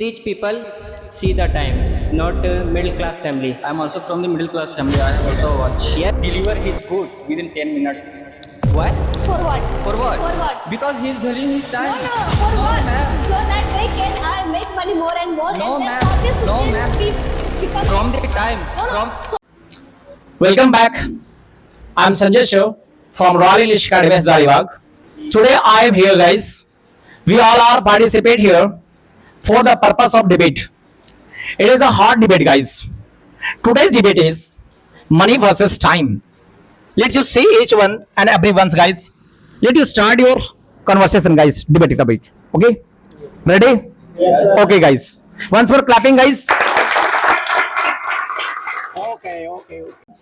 Rich people see the time, not middle class family. I'm also from the middle class family. I also watch. Yeah. Deliver his goods within 10 minutes. Why? For what? For what? For what? Because he's valuing his No, time. no, for what? ma'am. So that they can make money more and more. No, and ma'am. then all this No, will ma'am. become- From the time. No, no. From So Welcome back. I'm Sanjay Show from Royal English Academy, Zalibag. Today I am here, guys. We all are participate here for the purpose of debate. It is a hard debate, guys. Today's debate is money versus time. Let you see each one and everyone's, guys. Let you start your conversation, guys. Debate topic. Okay? Ready? Yes, okay, guys. Once more clapping, guys.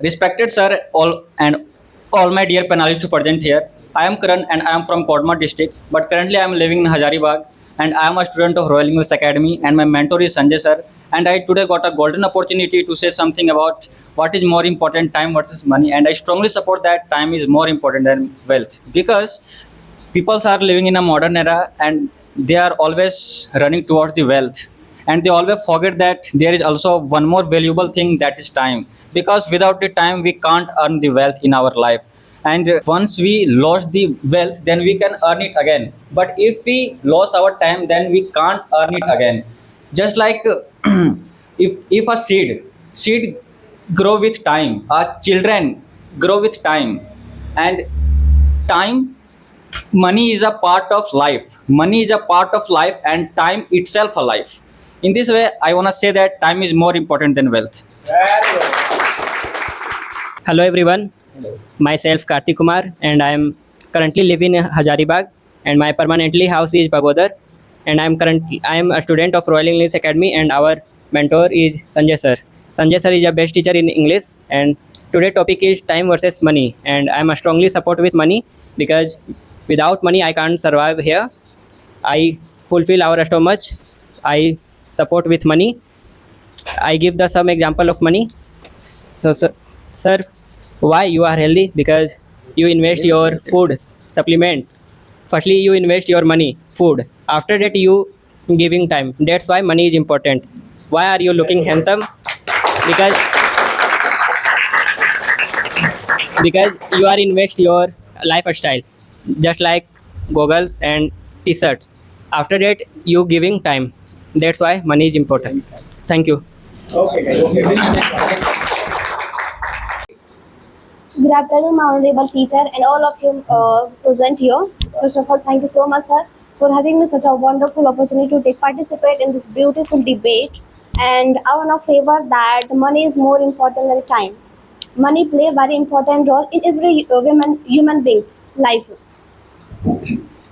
respected sir, all my dear panelists present here. I am Karan and I am from Kodma district, but currently I am living in Hazaribagh and I am a student of Royal English Academy and my mentor is Sanjay sir. And I today got a golden opportunity to say something about what is more important, time versus money. And I strongly support that time is more important than wealth, because people are living in a modern era and they are always running towards the wealth, and they always forget that there is also one more valuable thing, that is time, because without the time we can't earn the wealth in our life. And once we lost the wealth, then we can earn it again, but if we lost our time, then we can't earn it again. Just like if a seed grow with time, our children grow with time. And time, money is a part of life, money is a part of life, and time itself a life. In this way I want to say that time is more important than wealth. Hello everyone. Myself Kartik Kumar and I am currently living in Hazaribagh and my permanently house is Bagodar, and I am a student of Royal English Academy and our mentor is Sanjay sir. Sanjay sir is a best teacher in English, and today topic is time versus money, and I am a strongly support with money because without money I can't survive here. I fulfill our stomach. I support with money. I give the some example of money. So sir, why you are healthy? Because you invest your food supplement. Firstly you invest your money food, after that you giving time. That's why money is important. Why are you looking handsome? Because you are invest your lifestyle, just like goggles and t-shirts. After that you giving time. That's why money is important. Thank you. Good afternoon, my honorable teacher, and all of you present here. First of all, thank you so much, sir, for having me such a wonderful opportunity to participate in this beautiful debate. And I want to favor that money is more important than time. Money play a very important role in every human being's life.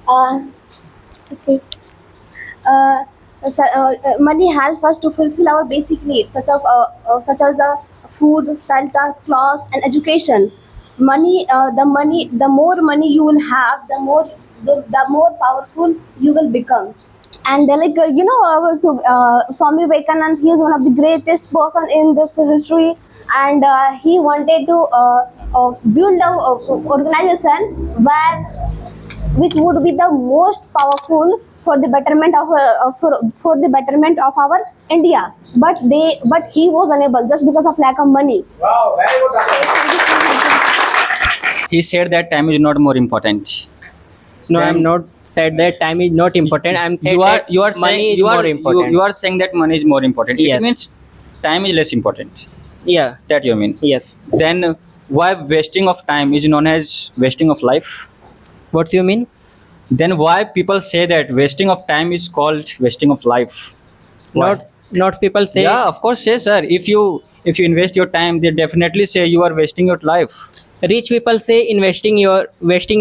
Uh, okay. Money helps us to fulfill our basic needs, such as food, shelter, clothes, and education. The more money you will have, the more powerful you will become. And Swami Vivekanand, he is one of the greatest person in this history, and he wanted to build a organization which would be the most powerful for the betterment of for the betterment of our India. But he was unable just because of lack of money. He said that time is not more important. No, Then- I'm not said that time is not important. I'm saying You are that money saying is you are more important. you are saying that money is more important. Yes. It means time is less important. Yeah. That you mean. Yes. Then why wasting of time is known as wasting of life? What do you mean? Then why people say that wasting of time is called wasting of life? Why? Not people say. Yeah, of course, say sir. If you invest your time, they definitely say you are wasting your life. Rich people say wasting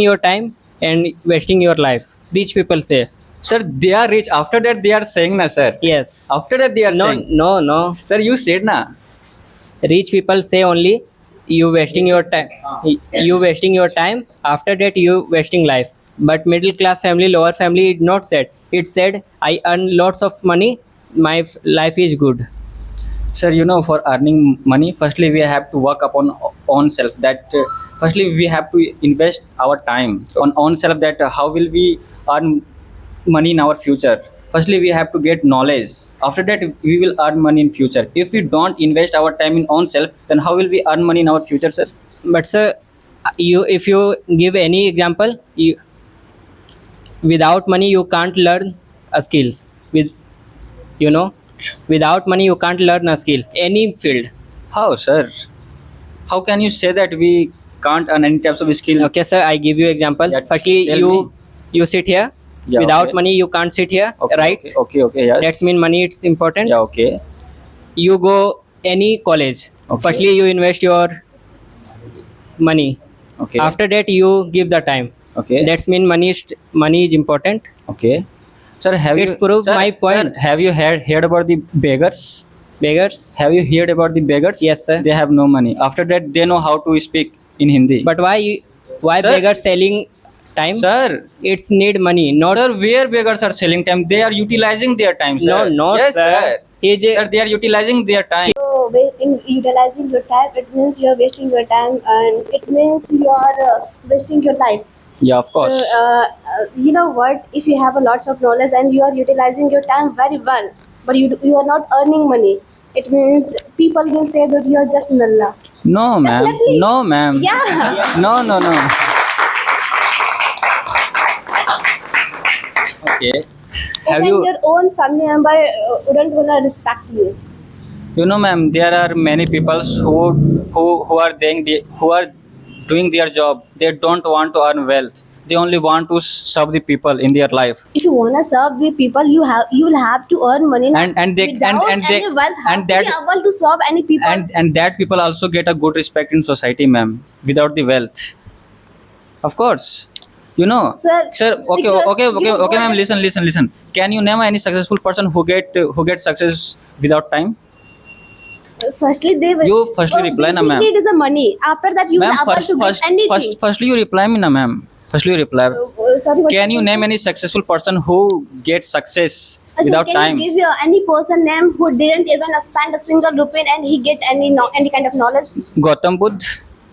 your time and wasting your life. Rich people say. Sir, they are rich. After that, they are saying na sir. Yes. After that, they are No, saying. no. Sir, you said na. Rich people say only you wasting your time. You wasting your time. After that, you wasting life. But middle class family, lower family, it not said. It said I earn lots of money. My life is good. Sir, for earning money, firstly we have to work upon own self. That firstly we have to invest our time on own self. That how will we earn money in our future? Firstly, we have to get knowledge. After that, we will earn money in future. If we don't invest our time in own self, then how will we earn money in our future, sir? But sir, if you give any example, without money you can't learn a skills. You know, without money you can't learn a skill any field. How, sir? How can you say that we can't earn any types of skill? Okay, sir, I give you example. Yeah, Firstly, tell you sit here. Yeah, Without okay. money you can't sit here, Okay, right? Okay, yes. That's mean money it's important. Yeah, okay. You go any college. Okay. Firstly you invest your money. Okay. After that you give the time. Okay. That's mean money is important. Okay. Sir, It's proved my point. Sir, have you heard about the beggars? Beggars. Have you heard about the beggars? Yes, sir. They have no money. After that, they know how to speak in Hindi. But why Sir- beggars selling time? Sir, It's need money, not sir, where beggars are selling time? They are utilizing their time, sir. no, not yes, sir. Sir, they are utilizing their time. So, in utilizing your time, it means you are wasting your time, and it means you are wasting your life. Yeah, of course. So, you know what? If you have a lots of knowledge and you are utilizing your time very well, but you are not earning money, it means people will say that you are just nalla. No, ma'am. Definitely. No, ma'am. Yeah. No. Okay. Have Even you? your own family member wouldn't wanna respect you. You know, ma'am, there are many people who are doing their job. They don't want to earn wealth. They only want to serve the people in their life. If you wanna serve the people, you will have to earn money. And they without and they any wealth, how and to that be able to serve any people? and that people also get a good respect in society, ma'am, without the wealth. Of course. You know, Sir, okay, because okay, you ma'am. don't- Listen. Can you name any successful person who get success without time? Firstly, they will. You firstly reply, na, ma'am. Basically, it is a money. After that, you will Ma'am, able to get anything. firstly, you reply me, na, ma'am. Firstly, you reply. Sorry, what Can you said? name any successful person who gets success Achha, without can time? you give any person name who didn't even spend a single rupee and he get any kind of knowledge? Gautam Buddha.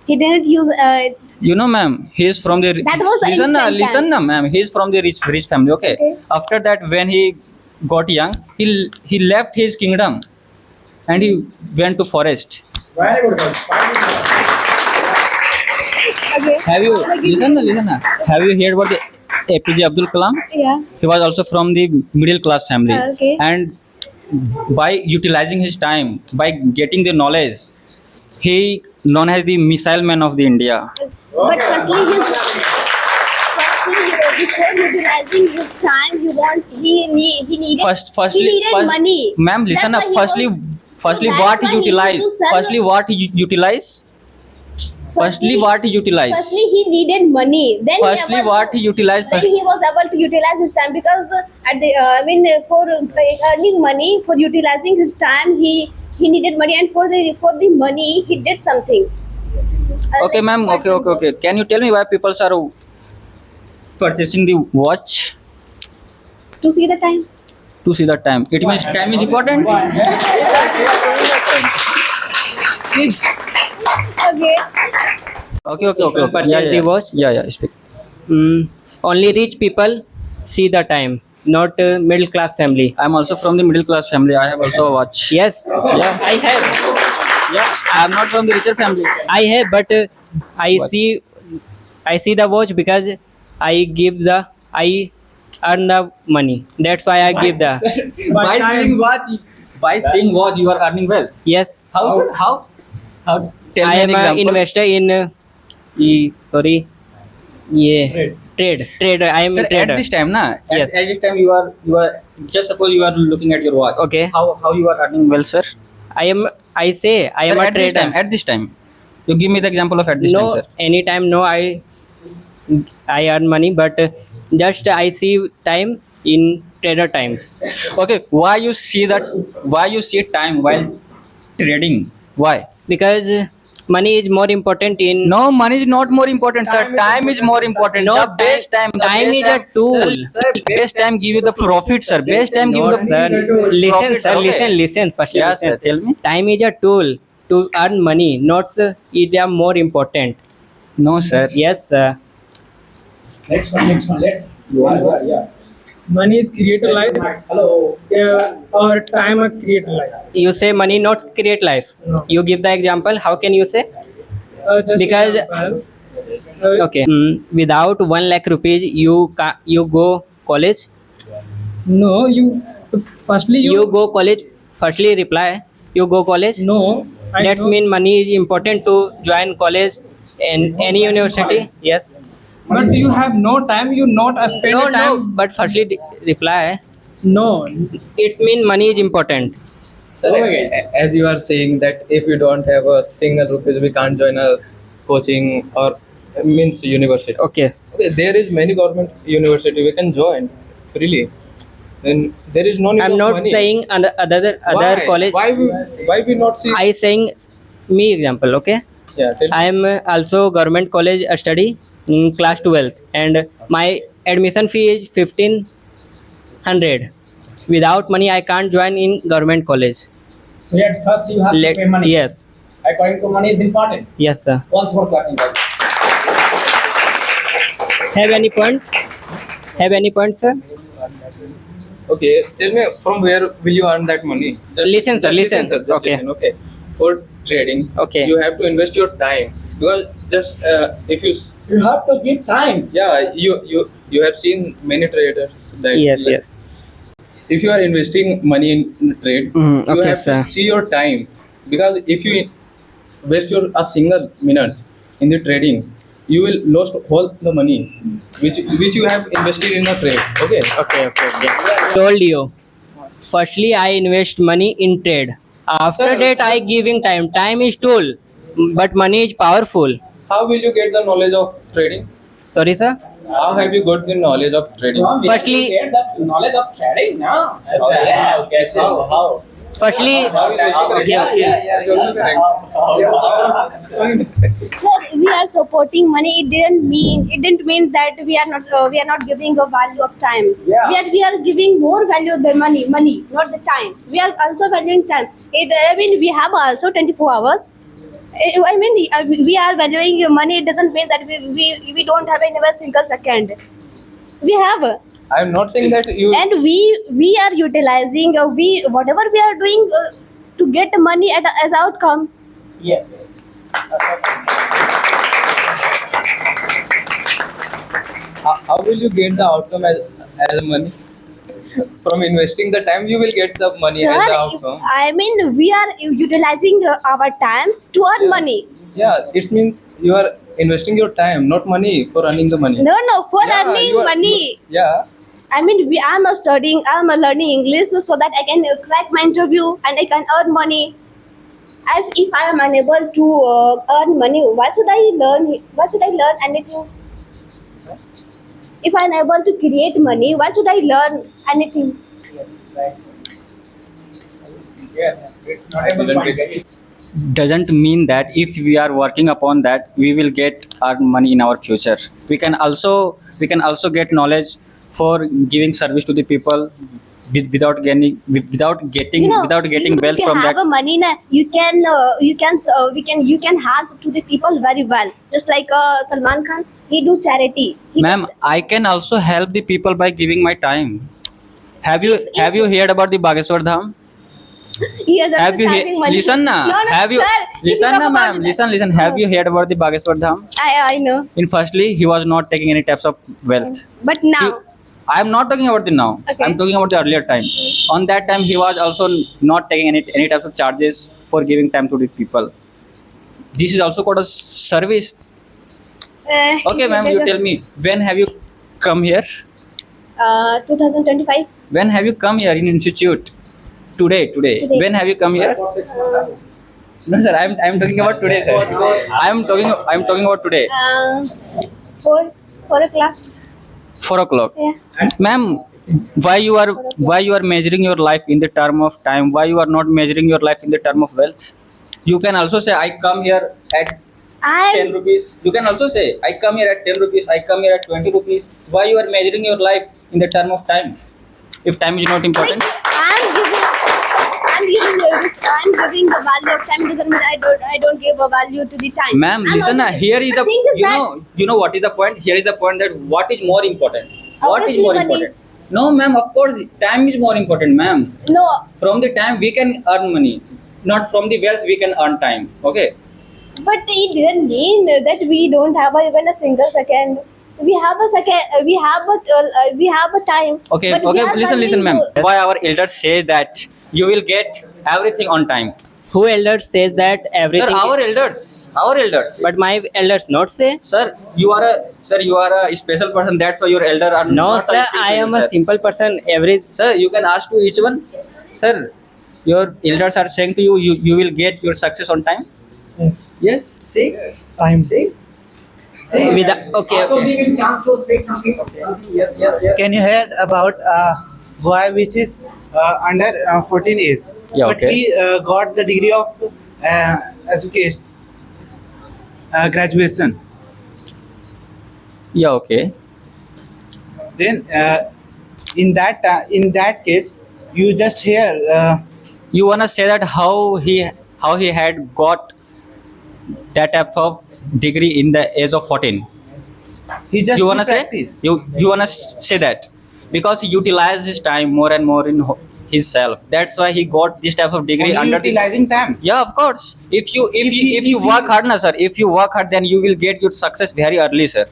He didn't use. You know, ma'am, he is from the That was the listen, insane ma'am. He is from the rich family. Okay. Okay. After that, when he got young, he left his kingdom, and he went to forest. Very good. Okay. Have you listen? Have you heard about the APJ Abdul Kalam? Yeah. He was also from the middle class family, Okay. and by utilizing his time, by getting the knowledge, he known as the missile man of the India. But firstly, before utilizing his time, he needed Firstly, he needed money. Ma'am, listen That's up. why he Firstly, was- what that's he why he utilized. used to sell- Firstly, what he utilized. Firstly, what he utilized. Firstly, he needed money. Then Firstly, he able what to- he utilized. Then he was able to utilize his time because at the for earning money, for utilizing his time, he needed money, and for the money he did something. Okay, ma'am. Okay. Can you tell me why people are purchasing the watch To see the time. to see the time? It means time is important. See. Okay. Okay. Purchase the watch? Yeah. Speak. Only rich people see the time, not middle class family. I'm also from the middle class family. I have also a watch. Yes, Yeah. I have. Yeah. I'm not from the richer family. I have, but I What? see the watch because I earn the money. That's why I give the By seeing watch, you are earning wealth. yes. How, sir? How? Tell I me am an an example. investor in trade. I am Sir, a trader. at this time, na? Yes. At this time, you are just suppose you are looking at your watch. Okay. How you are earning wealth, sir? I am Sir, a at this trader. time. At this time, you give me the example of at this time, No, sir. anytime no, I earn money, but just I see time in trader times Okay. Why you see time while trading? Why? because money is more important in No, money is not more important, sir. Time is more important. No, The best time. time is a tool. Sir, best time give you the profit, sir. Best time give you No, the sir. Listen, profit, sir. okay. Listen. First, Yes, listen. sir. Tell me. Time is a tool to earn money, not it is more important. No, sir. Yes, sir. Next one. Let's. Yeah. Money is create a life. Hello. Yeah, or time create a life. You say money not create life. No. You give the example. How can you say? Just Because- example. Okay. Without 1 lakh rupees, you go college. No, you. Firstly, You go college. Firstly, reply. You go college. No. I That's know. mean money is important to join college in any university. Yes. But you have no time. You not spend No, the time. no. But firstly, reply. No. It mean money is important. Sir, as you are saying that if we don't have a single rupees, we can't join a coaching or means university. Okay. Okay, there is many government university we can join freely. Then there is no need I'm of not money. saying other Why? college. Why we not see? I saying me example. Okay. Yeah, tell me. I am also government college study in class 12th and my admission fee is 1500. Without money I can't join in government college. So yet first you have Let- to pay money. Yes. According to money is important. Yes, sir. Once more clapping, guys. Have any point? Have any point, sir? Okay, tell me from where will you earn that money? Listen, sir, listen. Sir, just Okay. listen, okay. For trading, Okay. you have to invest your time because just if you You have to give time. yeah you have seen many traders that Yes, yes. if you are investing money in trade, Mhm, you okay, have sir. to see your time because if you waste your a single minute in the trading, you will lost all the money which you have invested in a trade. Okay. Told you. Firstly, I invest money in trade. After Sir, that, I giving time. Time is tool, but money is powerful. How will you get the knowledge of trading? Sorry, sir. How have you got the knowledge of trading? Firstly- we get that knowledge of trading, no? Okay. How? Firstly, How is also correct? Yeah. It's also correct. Sir, we are supporting money. It didn't mean that we are not giving a value of time. Yeah. We are giving more value than money, not the time. We are also valuing time. We have also 24 hours. We are valuing money. It doesn't mean that we don't have any single second. We have. I'm not saying that you. And we are utilizing whatever we are doing to get money as outcome. Yeah. How will you get the outcome as money? From investing the time, you will get the money Sir, as the outcome. we are utilizing our time to earn money. Yeah, it means you are investing your time, not money for earning the money. No, for Yeah, earning you are- money. Yeah. I'm learning English so that I can crack my interview and I can earn money. If I am unable to earn money, why should I learn? Why should I learn anything? If I am able to create money, why should I learn anything? Yes, it's not able to get it. Doesn't mean that if we are working upon that we will get our money in our future. We can also get knowledge for giving service to the people without getting wealth if you from have that. a money, na, you can help to the people very well. Just like Salman Khan, he do charity. He Ma'am, does- I can also help the people by giving my time. Have you heard about the Bageshwar Dham? he is also Have you charging money. listen na? No, Have you sir, if listen talk na, about ma'am? that- Listen. Have you heard about the Bageshwar Dham? I know, In firstly, he was not taking any types of wealth. but now. I am not talking about the now. Okay. I'm talking about the earlier time. On that time, he was also not taking any types of charges for giving time to the people. This is also called a service. Okay, ma'am, you tell me, when have you come here? 2025. When have you come here in institute? Today. Today. When have you come here? No, sir. I'm talking about today, sir. I'm talking about today. 4 o'clock. 4 o'clock. Yeah. Ma'am, why you are measuring your life in the term of time? Why you are not measuring your life in the term of wealth? You can also say I come here at 10 I'm rupees. You can also say I come here at 10 rupees. I come here at 20 rupees. Why you are measuring your life in the term of time? If time is not important. I'm giving the value of time. Doesn't mean I don't give a value to the time. Ma'am, I'm listen. also- Here is the thing is that you know what is the point? Here is the point that what is more important? What is Obviously more money. important? No, ma'am. Of course, time is more important, ma'am. No, From the time we can earn money, not from the wealth we can earn time. Okay. but it didn't mean that we don't have even a single second. We have a second. We have a time. Okay. but we Okay. are Listen, learning ma'am. to- Why our elders say that you will get everything on time? Who elders says that Sir, everything? our elders. Our elders. But my elders not say. sir, you are a special person. That's why your elder are No, not sir. such I people, am a sir. simple person. Sir, you can ask to each one. Sir, your elders are saying to you, you will get your success on time. Yes. Yes. See. Time. See. Without, okay. Can you hear about boy which is under 14 age, Yeah, but okay. he got the degree of education, graduation. Yeah. Okay. Then in that case, you just hear You wanna say that how he had got that type of degree in the age of 14? he just You do wanna say practice. you wanna say that because he utilized his time more and more in himself. That's why he got this type of degree Only under the. utilizing time. Yeah, of course. If you If he- work hard, na sir. If you work hard, then you will get your success very early, sir.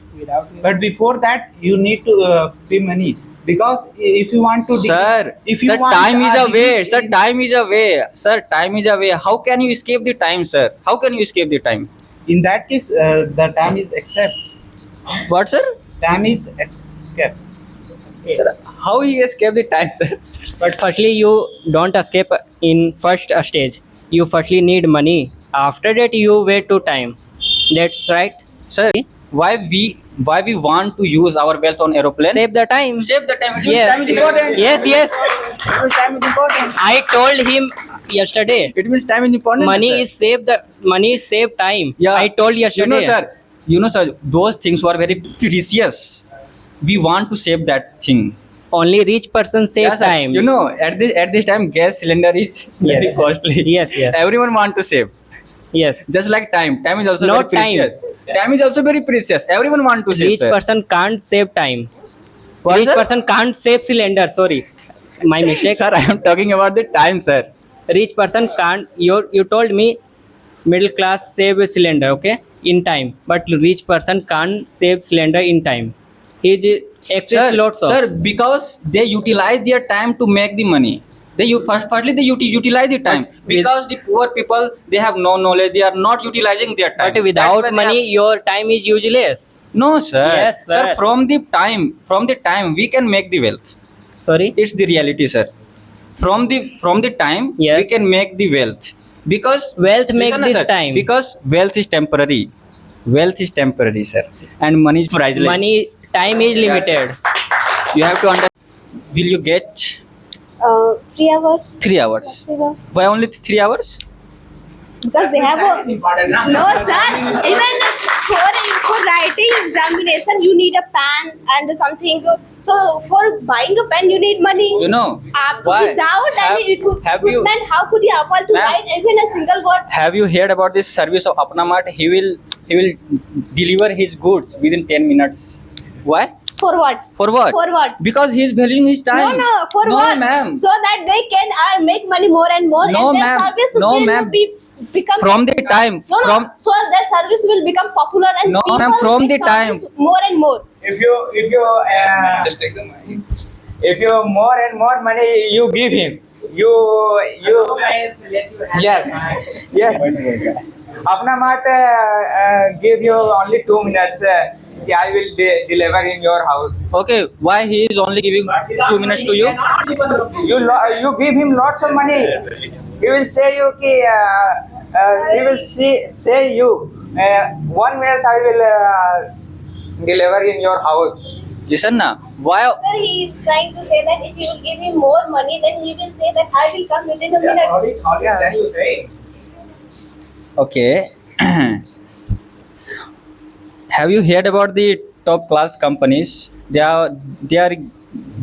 But before that, you need to pay money, because if you want to Sir, if you sir, want time is a a way. degree Sir, in- time is a way. Sir, time is a way. How can you escape the time, sir? How can you escape the time? in that case, the time is accept. What, sir? Time is escape. Sir, how he escape the time, sir? But firstly, you don't escape in first stage. You firstly need money. After that, you wait to time. That's right. Sir, why we want to use our wealth on aeroplane? Save the time. Save the time. It means Yes. time is important. Yes, yes. It means time is important. I told him yesterday. It means time is important. Money sir. is save the money is save time. Yeah. I told yesterday. You know, sir, those things were very precious. We want to save that thing. Only rich person save Yeah, sir. time. You know, at this time, gas cylinder is very Yes. costly. Yes, yes. Everyone want to save. Yes. Just like time. Time is also Not very time. precious. Time is also very precious. Everyone want to save. Rich sir. person can't save time. What, Rich sir? person can't save cylinder. Sorry, my mistake. Sir, I am talking about the time, sir. Rich person can't. You told me middle class save a cylinder, okay, in time, but rich person can't save cylinder in time. He's excess lots of. Sir, because they utilize their time to make the money. Firstly they utilize the time, But with- because the poor people, they have no knowledge, they are not utilizing their time. But without That's why they money, your time is useless. no, sir. Yes, sir. From the time we can make the wealth. Sorry. It's the reality, sir. From the time Yes. we can make the wealth, because Wealth make listen, this sir, time. because wealth is temporary. Wealth is temporary, sir, and money is priceless. Money time is limited. You have to understand. Will you get 3 hours. 3 hours? Maximum. Why only 3 hours? Because they have a no, sir. Even for writing examination, you need a pen and something. So for buying a pen, you need money. You know why? Without any Have you equipment, how could you afford to Ma'am. write even a single word? have you heard about this service of Apna Mart? He will deliver his goods within 10 minutes. Why? For what? For what? For what? Because he is valuing his time. No, for no, what? ma'am. So that they can make money more and more. No, and their ma'am. service No, will ma'am. become From the time, No, from no. So their service will become popular and No, people ma'am, from make the time. service more and more. If you Just take the mic. if you more and more money you give him, you yes Apna Mart give you only 2 minutes. I will deliver in your house. okay. Why he is only giving 2 minutes to you? You give him lots of money. He will say you ki, he will say you 1 minute I will deliver in your house. Listen na. Why? Sir, he is trying to say that if you will give him more money, then he will say that I will come within a minute. Then you say. Okay. Have you heard about the top class companies? They are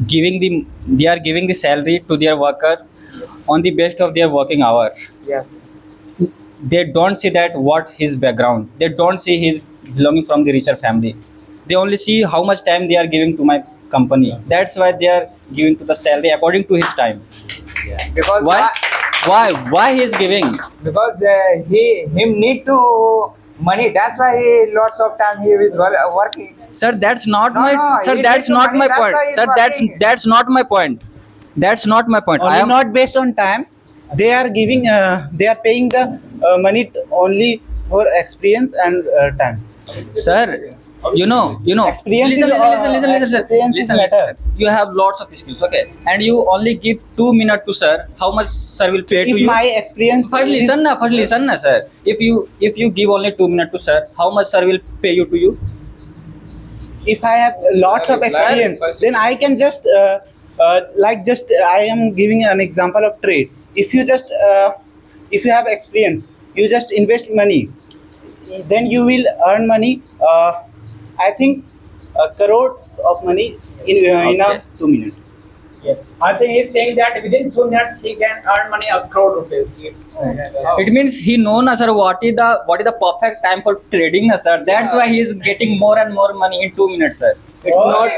giving the salary to their worker on the best of their working hour. Yes. They don't see that what his background. They don't see his belonging from the richer family. They only see how much time they are giving to my company. That's why they are giving to the salary according to his time. Because Why he is giving? because him need to money. That's why he lots of time he is working. Sir, that's not No, my no, sir. he That's needs not money, my that's point. why he's Sir, working. that's not my point. That's not my point. Only not based on time. They are giving. They are paying the money only for experience and time. Sir, you know. Experience Listen, is, listen, sir. experience is matter. You have lots of skills, okay, and you only give 2 minutes to sir. How much sir will pay to If you? my experience First is- listen, na, sir. If you give only 2 minutes to sir, how much sir will pay you to you? if I have lots of experience, then I can just I am giving an example of trade. If you just if you have experience, you just invest money, then you will earn money. I think crores of money in a Okay. 2 minutes. I think he's saying that within 2 minutes he can earn money of crore rupees. It means he know na sir what is the perfect time for trading na sir. That's why he is getting more and more money in 2 minutes, sir. It's not.